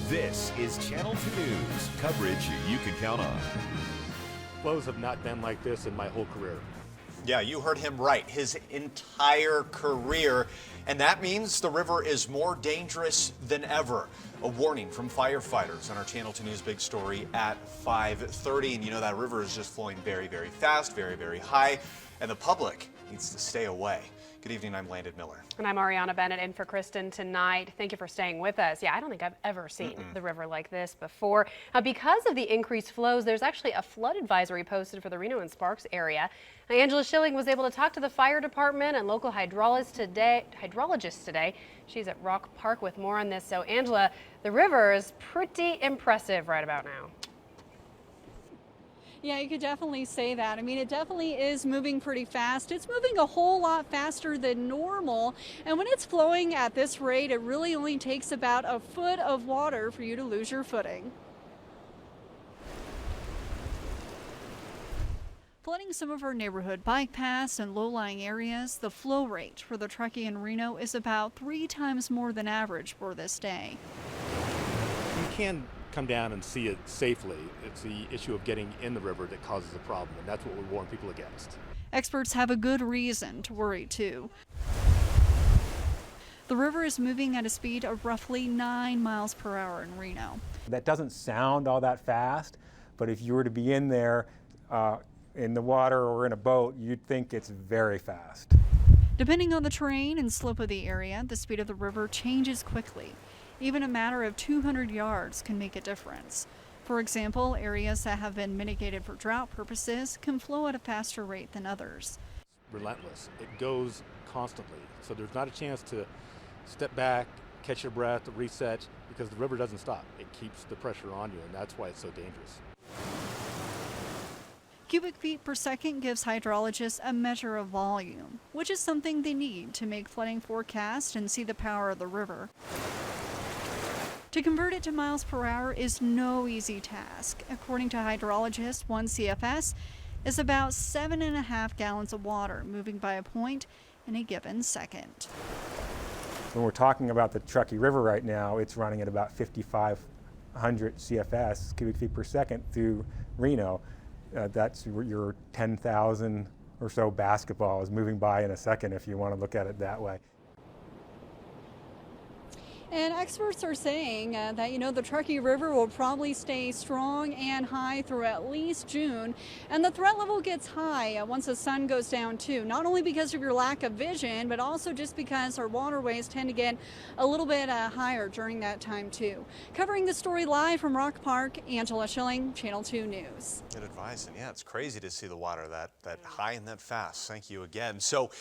This is Channel 2 News, coverage you can count on. Flows have not been like this in my whole career. Yeah, you heard him right. His entire career. And that means the river is more dangerous than ever. A warning from firefighters on our Channel 2 News big story at 5:30. And you know that river is just flowing very, very fast, very, very high. And the public needs to stay away. Good evening, I'm Landon Miller. And I'm Ariana Bennett in for Kristen tonight. Thank you for staying with us. Yeah, I don't think I've ever seen the river like this before. Because of the increased flows, there's actually a flood advisory posted for the Reno and Sparks area. Now, Angela Schilling was able to talk to the fire department and local hydrologist today. She's at Rock Park with more on this. So, Angela, the river is pretty impressive right about now. Yeah, you could definitely say that. I mean, it definitely is moving pretty fast. It's moving a whole lot faster than normal. And when it's flowing at this rate, it really only takes about a foot of water for you to lose your footing. Flooding some of our neighborhood bike paths and low-lying areas, the flow rate for the Truckee and Reno is about 3 times more than average for this day. You can come down and see it safely. It's the issue of getting in the river that causes the problem, and that's what we warn people against. Experts have a good reason to worry too. The river is moving at a speed of roughly 9 miles per hour in Reno. That doesn't sound all that fast, but if you were to be in there in the water or in a boat, you'd think it's very fast. Depending on the terrain and slope of the area, the speed of the river changes quickly. Even a matter of 200 yards can make a difference. For example, areas that have been mitigated for drought purposes can flow at a faster rate than others. Relentless. It goes constantly. So there's not a chance to step back, catch your breath, reset, because the river doesn't stop. It keeps the pressure on you, and that's why it's so dangerous. Cubic feet per second gives hydrologists a measure of volume, which is something they need to make flooding forecasts and see the power of the river. To convert it to miles per hour is no easy task. According to hydrologists, 1 CFS is about 7.5 gallons of water moving by a point in a given second. When we're talking about the Truckee River right now, it's running at about 5,500 CFS, cubic feet per second, through Reno. That's your 10,000 or so basketballs moving by in a second, if you want to look at it that way. And experts are saying that, the Truckee River will probably stay strong and high through at least June. And the threat level gets high once the sun goes down too, not only because of your lack of vision, but also just because our waterways tend to get a little bit higher during that time too. Covering the story live from Rock Park, Angela Schilling, Channel 2 News. Good advice. And yeah, it's crazy to see the water that high and that fast. Thank you again. So